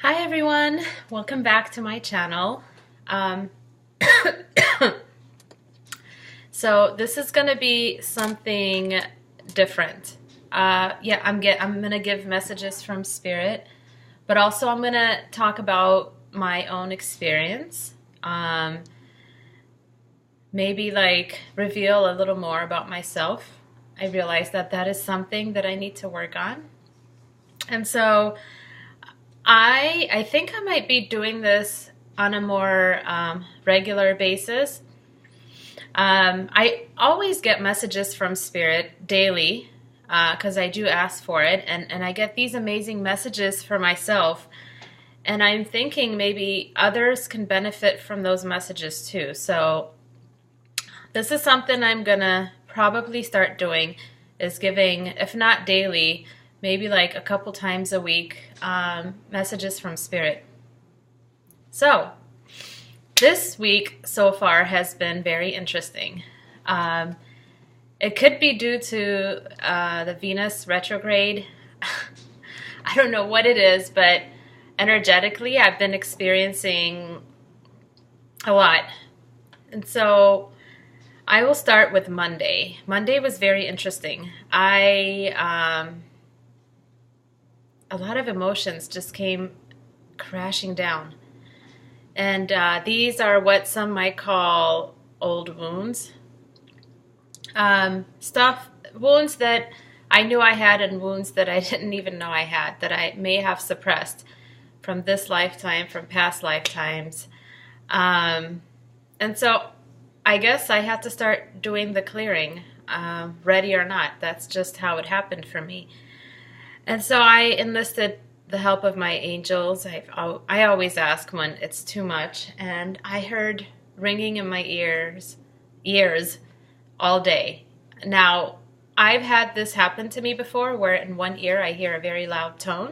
Hi everyone, welcome back to my channel. Um, so this is going to be something different. I'm gonna give messages from Spirit, but also I'm gonna talk about my own experience. Maybe like reveal a little more about myself. I realize that that is something that I need to work on, and so I think I might be doing this on a more regular basis. I always get messages from Spirit daily because I do ask for it, and I get these amazing messages for myself. And I'm thinking maybe others can benefit from those messages too. So this is something I'm gonna probably start doing, is giving, if not daily, maybe like a couple times a week, messages from Spirit. So this week so far has been very interesting. It could be due to the Venus retrograde. I don't know what it is, but energetically I've been experiencing a lot. And so I will start with Monday. Monday was very interesting. A lot of emotions just came crashing down. And these are what some might call old wounds. Wounds that I knew I had and wounds that I didn't even know I had, that I may have suppressed from this lifetime, from past lifetimes. And so I guess I had to start doing the clearing, ready or not. That's just how it happened for me. And so I enlisted the help of my angels. I always ask when it's too much, and I heard ringing in my ears all day. Now, I've had this happen to me before, where in one ear I hear a very loud tone,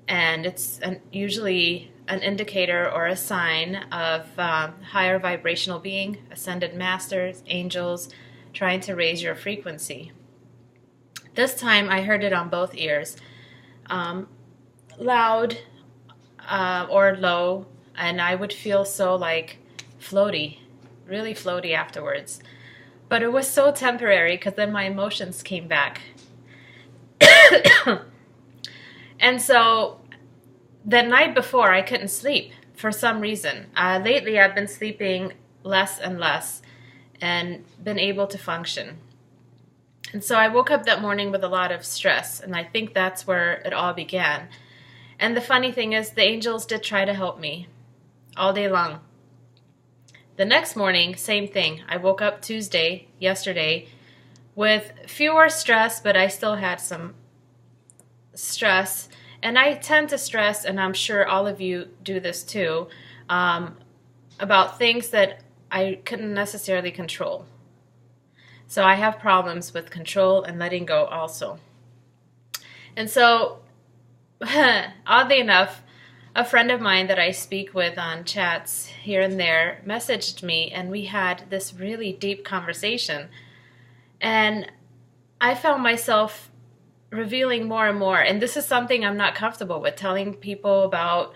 and it's usually an indicator or a sign of higher vibrational being, ascended masters, angels, trying to raise your frequency. This time I heard it on both ears, loud or low, and I would feel so like floaty, really floaty afterwards. But it was so temporary because then my emotions came back. And so the night before I couldn't sleep for some reason. Lately I've been sleeping less and less and been able to function. And so I woke up that morning with a lot of stress, and I think that's where it all began. And the funny thing is, the angels did try to help me all day long. The next morning, same thing. I woke up yesterday, with fewer stress, but I still had some stress. And I tend to stress, and I'm sure all of you do this too, about things that I couldn't necessarily control. So I have problems with control and letting go also. And so, oddly enough, a friend of mine that I speak with on chats here and there messaged me, and we had this really deep conversation. And I found myself revealing more and more. And this is something I'm not comfortable with, telling people about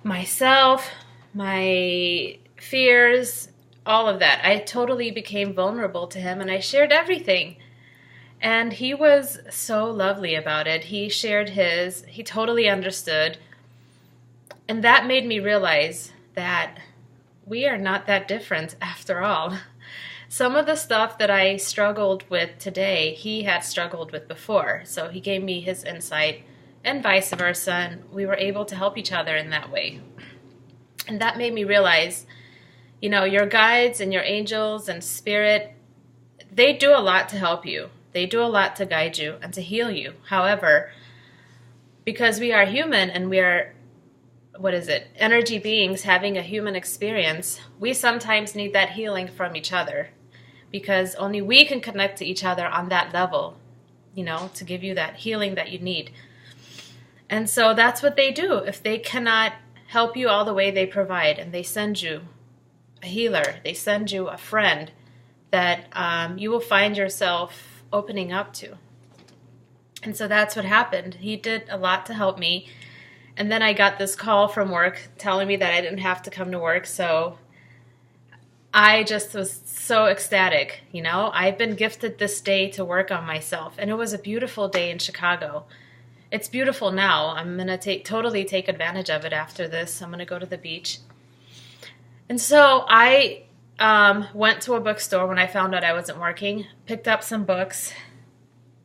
myself, my fears, all of that. I totally became vulnerable to him, and I shared everything. And he was so lovely about it. He shared he totally understood. And that made me realize that we are not that different after all. Some of the stuff that I struggled with today, he had struggled with before. So he gave me his insight, and vice versa, and we were able to help each other in that way. And that made me realize, your guides and your angels and spirit, they do a lot to help you. They do a lot to guide you and to heal you. However, because we are human and we are, energy beings having a human experience, we sometimes need that healing from each other, because only we can connect to each other on that level, to give you that healing that you need. And so that's what they do. If they cannot help you all the way, they provide, and they send you a healer. They send you a friend that you will find yourself opening up to. And so that's what happened. He did a lot to help me. And then I got this call from work telling me that I didn't have to come to work. So I just was so ecstatic. You know, I've been gifted this day to work on myself. And it was a beautiful day in Chicago. It's beautiful now. I'm going to totally take advantage of it after this. I'm going to go to the beach. And so I went to a bookstore when I found out I wasn't working, picked up some books.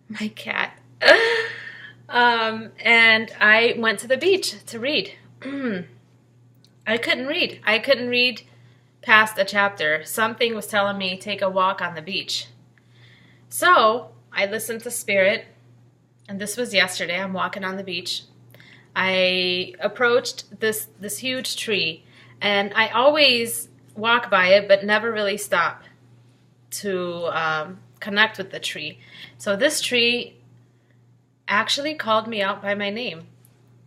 My cat. And I went to the beach to read. I couldn't read. I couldn't read past a chapter. Something was telling me, take a walk on the beach. So I listened to Spirit, and this was yesterday. I'm walking on the beach. I approached this huge tree, and I always walk by it, but never really stop to connect with the tree. So this tree actually called me out by my name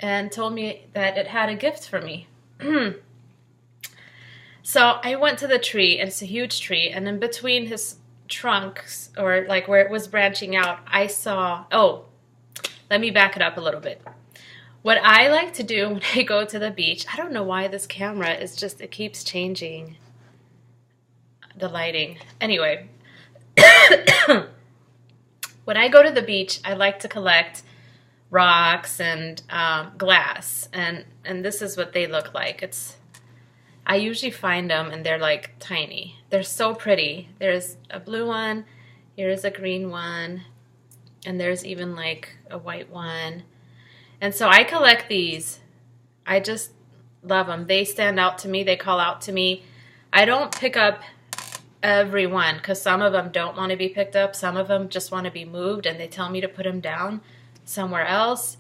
and told me that it had a gift for me. So I went to the tree, and it's a huge tree, and in between his trunks, or like where it was branching out, I saw, oh, let me back it up a little bit. What I like to do when I go to the beach, I don't know why this camera is just, it keeps changing the lighting. Anyway, when I go to the beach, I like to collect rocks and glass, and this is what they look like. I usually find them, and they're like tiny. They're so pretty. There's a blue one, here's a green one, and there's even like a white one. And so I collect these. I just love them. They stand out to me. They call out to me. I don't pick up every one because some of them don't want to be picked up. Some of them just want to be moved, and they tell me to put them down somewhere else.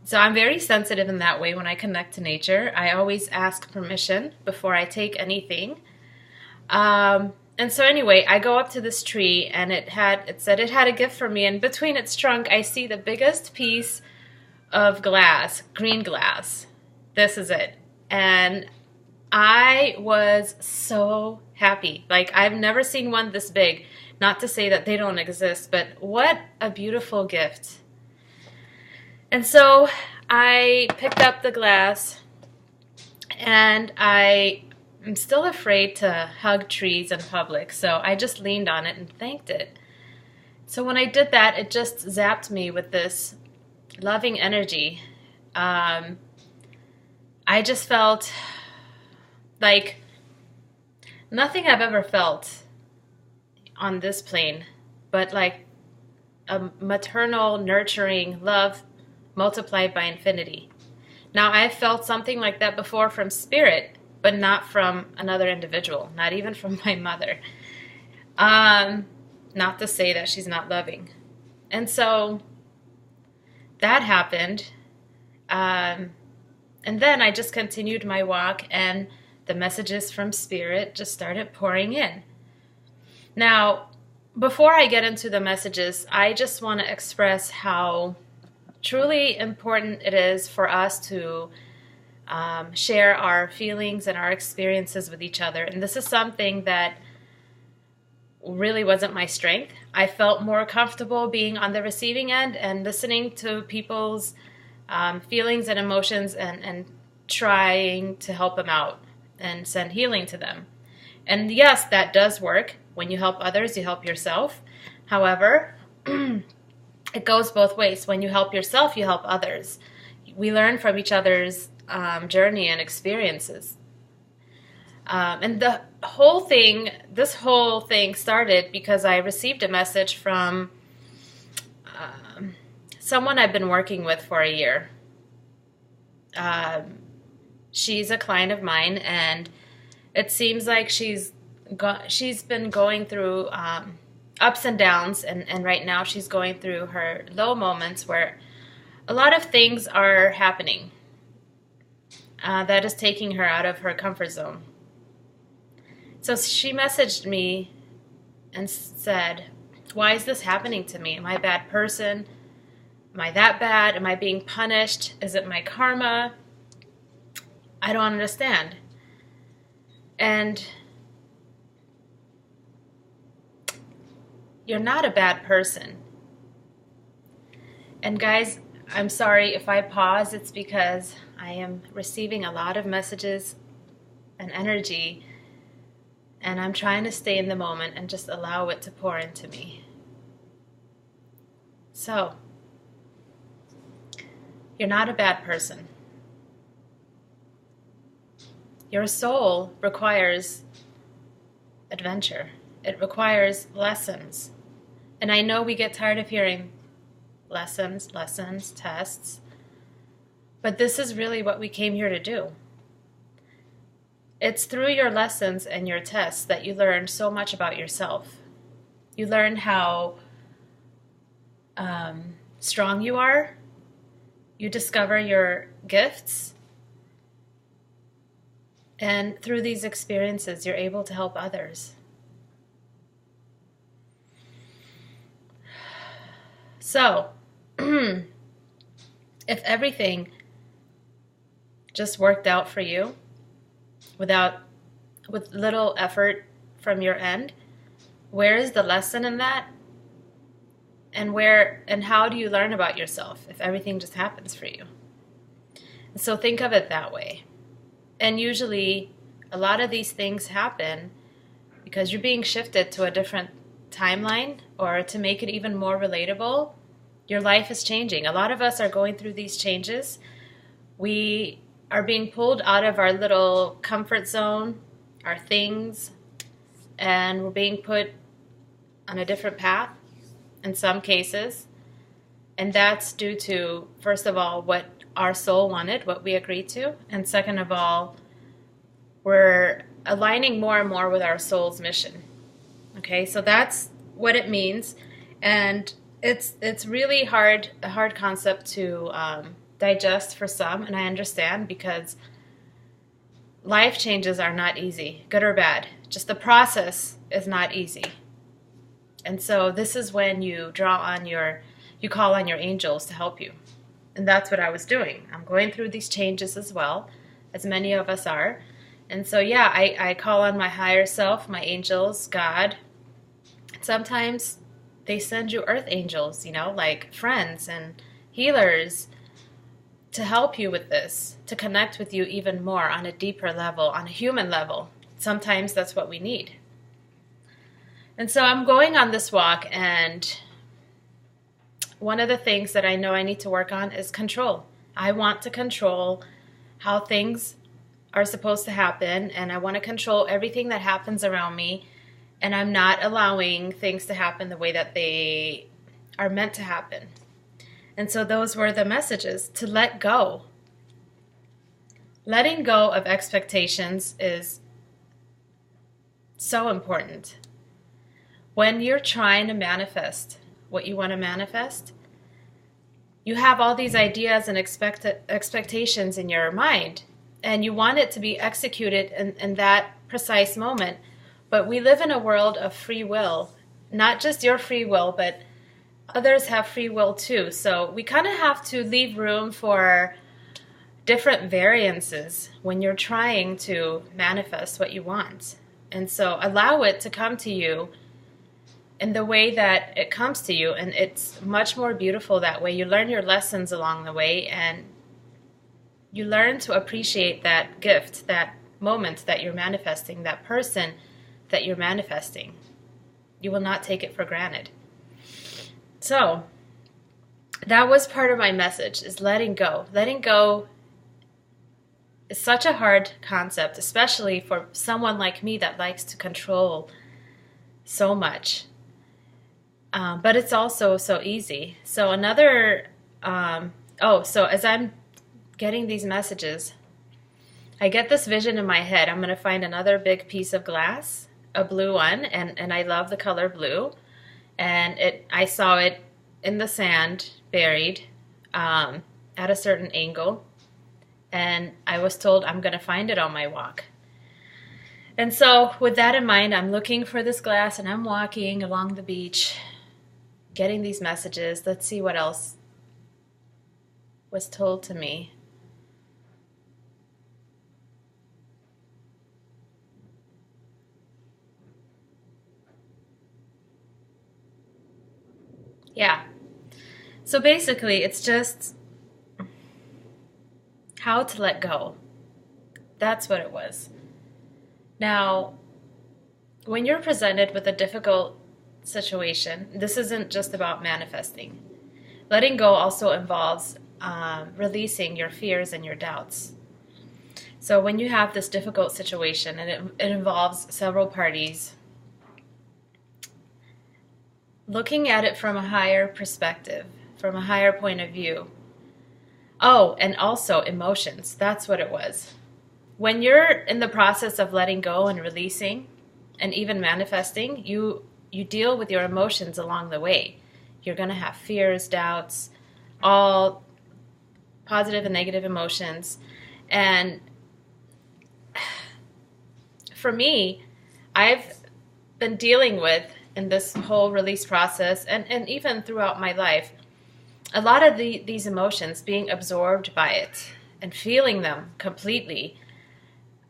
So I'm very sensitive in that way when I connect to nature. I always ask permission before I take anything. And so anyway, I go up to this tree, and it said it had a gift for me, and between its trunk I see the biggest piece of glass, green glass. This is it. And I was so happy. Like, I've never seen one this big. Not to say that they don't exist, but what a beautiful gift. And so I picked up the glass, and I'm still afraid to hug trees in public, so I just leaned on it and thanked it. So when I did that, it just zapped me with this loving energy. I just felt like nothing I've ever felt on this plane, but like a maternal, nurturing love multiplied by infinity. Now, I've felt something like that before from Spirit, but not from another individual, not even from my mother. Not to say that she's not loving. And so that happened. And then I just continued my walk, and the messages from Spirit just started pouring in. Now, before I get into the messages, I just want to express how truly important it is for us to share our feelings and our experiences with each other. And this is something that really wasn't my strength. I felt more comfortable being on the receiving end and listening to people's feelings and emotions and trying to help them out and send healing to them. And yes, that does work. When you help others, you help yourself. However, it goes both ways. When you help yourself, you help others. We learn from each other's journey and experiences. And this whole thing started because I received a message from someone I've been working with for a year. She's a client of mine, and it seems like she's been going through ups and downs, and right now she's going through her low moments where a lot of things are happening that is taking her out of her comfort zone. So she messaged me and said, why is this happening to me? Am I a bad person? Am I that bad? Am I being punished? Is it my karma? I don't understand. And you're not a bad person. And guys, I'm sorry if I pause. It's because I am receiving a lot of messages and energy, and I'm trying to stay in the moment and just allow it to pour into me. So, you're not a bad person. Your soul requires adventure. It requires lessons. And I know we get tired of hearing lessons, tests, but this is really what we came here to do. It's through your lessons and your tests that you learn so much about yourself. You learn how strong you are. You discover your gifts. And through these experiences, you're able to help others. So, if everything just worked out for you with little effort from your end, where is the lesson in that? And how do you learn about yourself if everything just happens for you? And so think of it that way. And usually a lot of these things happen because you're being shifted to a different timeline, or to make it even more relatable, your life is changing. A lot of us are going through these changes. We are being pulled out of our little comfort zone, our things, and we're being put on a different path in some cases. And that's due to, first of all, what our soul wanted, what we agreed to. And second of all, we're aligning more and more with our soul's mission. Okay, so that's what it means. And it's really a hard concept to digest for some, and I understand, because life changes are not easy, good or bad. Just the process is not easy. And so this is when you you call on your angels to help you. And that's what I was doing. I'm going through these changes as well, as many of us are. And so, yeah, I call on my higher self, my angels, God. Sometimes they send you earth angels, like friends and healers, to help you with this, to connect with you even more on a deeper level, on a human level. Sometimes that's what we need. And so I'm going on this walk, and one of the things that I know I need to work on is control. I want to control how things are supposed to happen, and I want to control everything that happens around me, and I'm not allowing things to happen the way that they are meant to happen. And so those were the messages, to let go. Letting go of expectations is so important. When you're trying to manifest what you want to manifest, you have all these ideas and expectations in your mind, and you want it to be executed in that precise moment. But we live in a world of free will, not just your free will, but others have free will too. So we kind of have to leave room for different variances when you're trying to manifest what you want. And so allow it to come to you in the way that it comes to you, and it's much more beautiful that way. You learn your lessons along the way, and you learn to appreciate that gift, that moment that you're manifesting, that person that you're manifesting. You will not take it for granted. So that was part of my message, is letting go. Letting go is such a hard concept, especially for someone like me that likes to control so much. But it's also so easy. So so as I'm getting these messages, I get this vision in my head. I'm going to find another big piece of glass, a blue one, and I love the color blue. And I saw it in the sand, buried at a certain angle. And I was told I'm going to find it on my walk. And so with that in mind, I'm looking for this glass, and I'm walking along the beach, getting these messages. Let's see what else was told to me. Yeah. So basically, it's just how to let go. That's what it was. Now, when you're presented with a difficult situation, this isn't just about manifesting. Letting go also involves releasing your fears and your doubts. So when you have this difficult situation and it involves several parties, looking at it from a higher perspective, from a higher point of view. Oh, and also emotions. That's what it was. When you're in the process of letting go and releasing and even manifesting, you deal with your emotions along the way. You're going to have fears, doubts, all positive and negative emotions. And for me, I've been dealing with, in this whole release process and even throughout my life, a lot of these emotions, being absorbed by it and feeling them completely.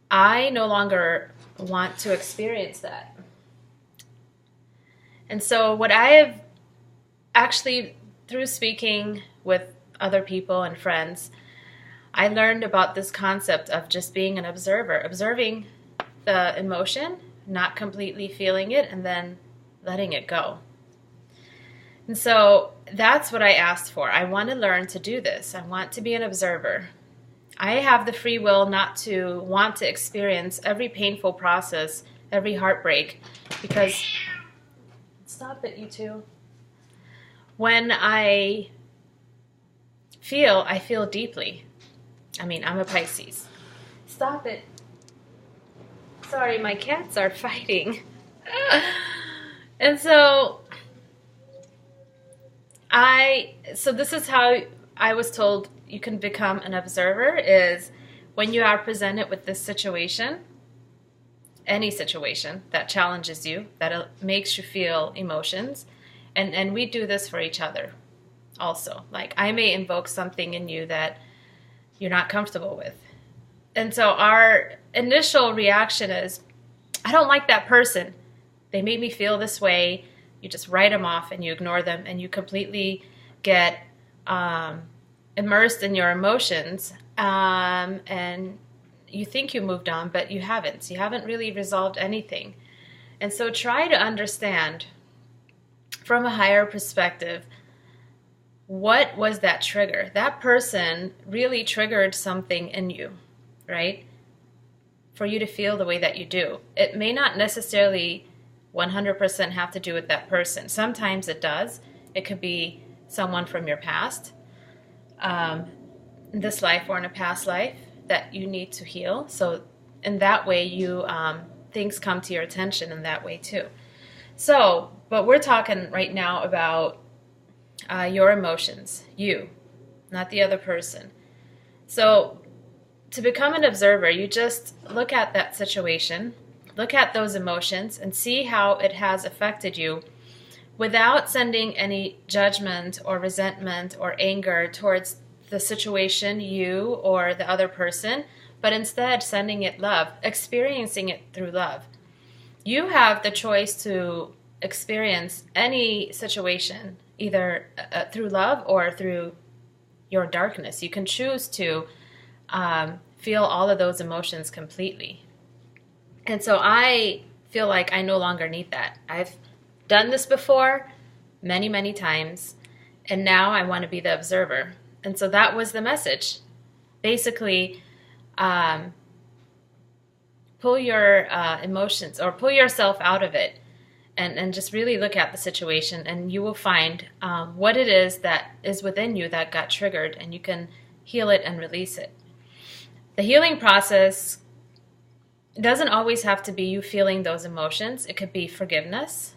I no longer want to experience that. And so what I have actually, through speaking with other people and friends, I learned about this concept of just being an observer, observing the emotion, not completely feeling it, and then letting it go. And so that's what I asked for. I want to learn to do this. I want to be an observer. I have the free will not to want to experience every painful process, every heartbreak, because, stop it, you two. When I feel deeply. I mean, I'm a Pisces. Stop it. Sorry, my cats are fighting. And so this is how I was told you can become an observer, is when you are presented with this situation, any situation that challenges you, that makes you feel emotions, and we do this for each other also. Like, I may invoke something in you that you're not comfortable with. And so our initial reaction is, I don't like that person. They made me feel this way. You just write them off and you ignore them and you completely get immersed in your emotions, and you think you moved on, but you haven't. You haven't really resolved anything. And so try to understand from a higher perspective, what was that trigger? That person really triggered something in you, right? For you to feel the way that you do. It may not necessarily 100% have to do with that person. Sometimes it does. It could be someone from your past, in this life or in a past life, that you need to heal. So in that way, you things come to your attention in that way too. So, but we're talking right now about your emotions, you, not the other person. So to become an observer, you just look at that situation, look at those emotions, and see how it has affected you without sending any judgment or resentment or anger towards the situation, you, or the other person, but instead sending it love, experiencing it through love. You have the choice to experience any situation either through love or through your darkness. You can choose to feel all of those emotions completely. And so I feel like I no longer need that. I've done this before many, many times, and now I want to be the observer. And so that was the message. Basically, pull your emotions, or pull yourself out of it, and just really look at the situation, and you will find what it is that is within you that got triggered, and you can heal it and release it. The healing process doesn't always have to be you feeling those emotions. It could be forgiveness,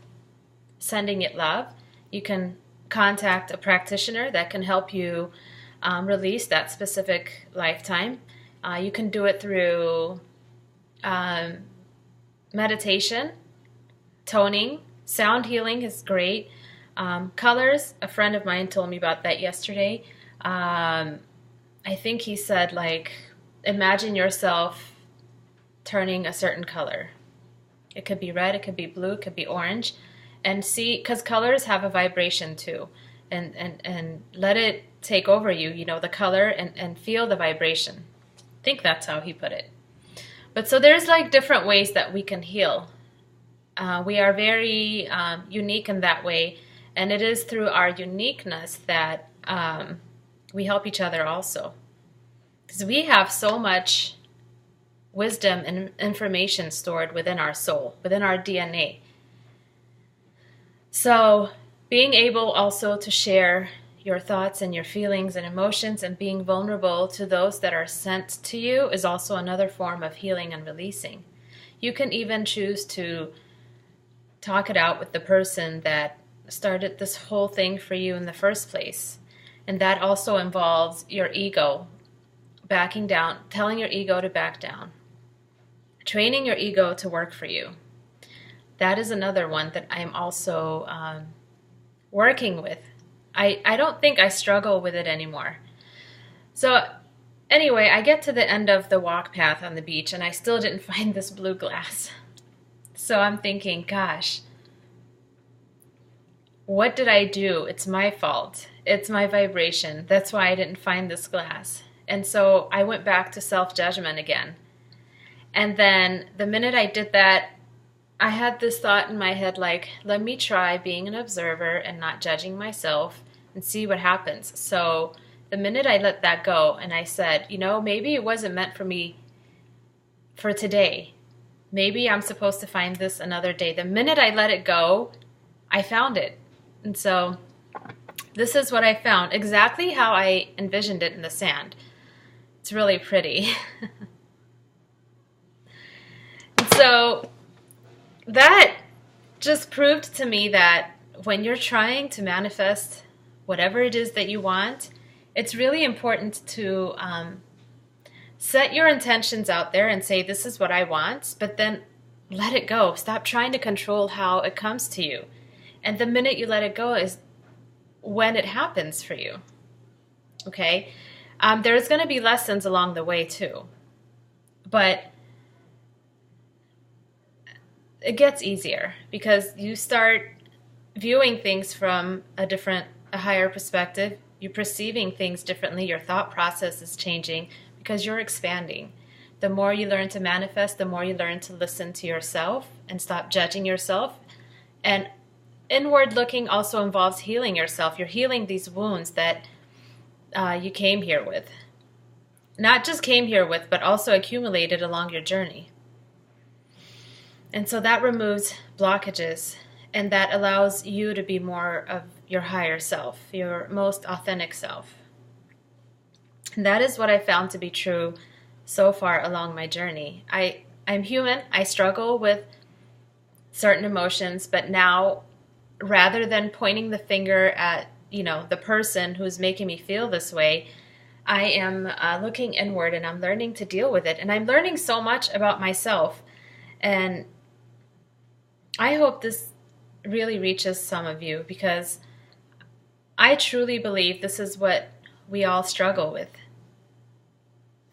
sending it love. You can contact a practitioner that can help you release that specific lifetime. You can do it through meditation, toning, sound healing is great. Colors, a friend of mine told me about that yesterday. I think he said, like, imagine yourself turning a certain color. It could be red, it could be blue, it could be orange. And see, because colors have a vibration too. And let it take over you, you know, the color, and feel the vibration. I think that's how he put it. But so there's like different ways that we can heal. We are very unique in that way, and it is through our uniqueness that we help each other also. Because we have so much wisdom and information stored within our soul, within our DNA. So being able also to share your thoughts and your feelings and emotions and being vulnerable to those that are sent to you is also another form of healing and releasing. You can even choose to talk it out with the person that started this whole thing for you in the first place. And that also involves your ego backing down, telling your ego to back down, training your ego to work for you. That is another one that I'm also working with. I don't think I struggle with it anymore. So anyway, I get to the end of the walk path on the beach and I still didn't find this blue glass. So I'm thinking, gosh, what did I do? It's my fault. It's my vibration. That's why I didn't find this glass. And so I went back to self-judgment again. And then the minute I did that, I had this thought in my head like, let me try being an observer and not judging myself and see what happens. So the minute I let that go and I said, you know, maybe it wasn't meant for me for today. Maybe I'm supposed to find this another day. The minute I let it go, I found it. And so this is what I found, exactly how I envisioned it in the sand. It's really pretty. So that just proved to me that when you're trying to manifest whatever it is that you want, it's really important to set your intentions out there and say, this is what I want, but then let it go. Stop trying to control how it comes to you. And the minute you let it go is when it happens for you. Okay? There's going to be lessons along the way too. But it gets easier because you start viewing things from a higher perspective. You're perceiving things differently. Your thought process is changing because you're expanding. The more you learn to manifest, the more you learn to listen to yourself and stop judging yourself. And inward looking also involves healing yourself. You're healing these wounds that you came here with. Not just came here with, but also accumulated along your journey. And so that removes blockages, and that allows you to be more of your higher self, your most authentic self. And that is what I found to be true so far along my journey. I'm human. I struggle with certain emotions, but now, rather than pointing the finger at, the person who's making me feel this way, I am looking inward and I'm learning to deal with it. And I'm learning so much about myself. And I hope this really reaches some of you because I truly believe this is what we all struggle with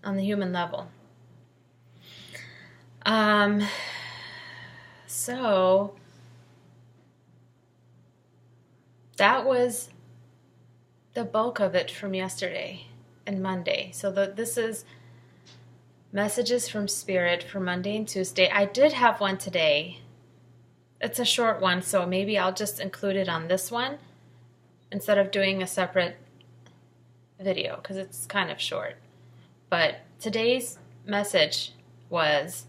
on the human level. So that was the bulk of it from yesterday and Monday. So this is messages from Spirit for Monday and Tuesday. I did have one today. It's a short one, so maybe I'll just include it on this one instead of doing a separate video because it's kind of short. But today's message was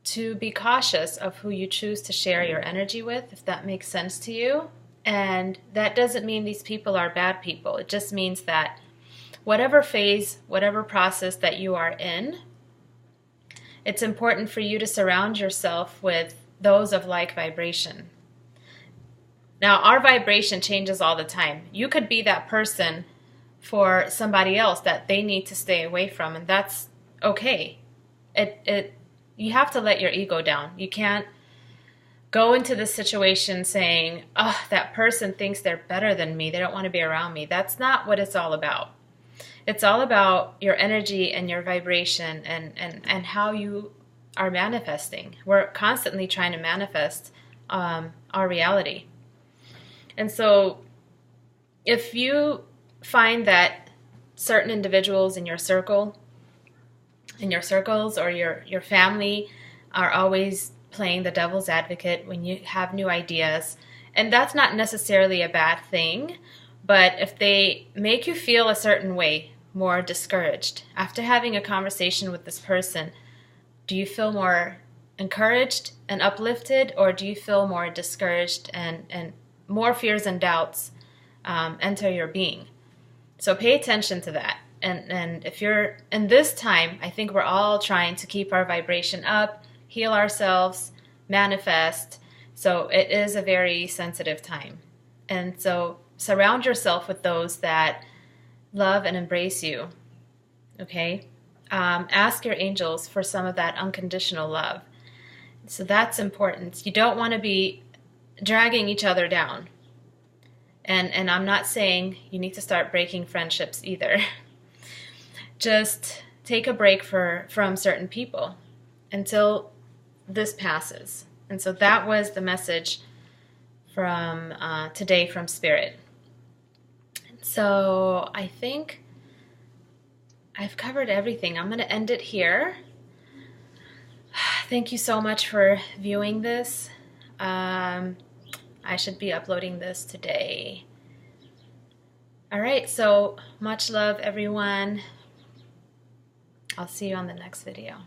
to be cautious of who you choose to share your energy with, if that makes sense to you. And that doesn't mean these people are bad people. It just means that whatever phase, whatever process that you are in, it's important for you to surround yourself with those of like vibration. Now, our vibration changes all the time. You could be that person for somebody else that they need to stay away from, and that's okay. You have to let your ego down. You can't go into this situation saying, oh, that person thinks they're better than me. They don't want to be around me. That's not what it's all about. It's all about your energy and your vibration and how you are manifesting. We're constantly trying to manifest our reality. And so if you find that certain individuals in your circle, in your circles, or your family are always playing the devil's advocate when you have new ideas, and that's not necessarily a bad thing, but if they make you feel a certain way, more discouraged, after having a conversation with this person, do you feel more encouraged and uplifted, or do you feel more discouraged and more fears and doubts enter your being? So pay attention to that. And if you're in this time, I think we're all trying to keep our vibration up, heal ourselves, manifest. So it is a very sensitive time. And so surround yourself with those that love and embrace you. Okay? Ask your angels for some of that unconditional love. So that's important. You don't want to be dragging each other down. And I'm not saying you need to start breaking friendships either. Just take a break from certain people until this passes. And so that was the message from today from Spirit. So I think I've covered everything. I'm going to end it here. Thank you so much for viewing this. I should be uploading this today. All right, so much love, everyone. I'll see you on the next video.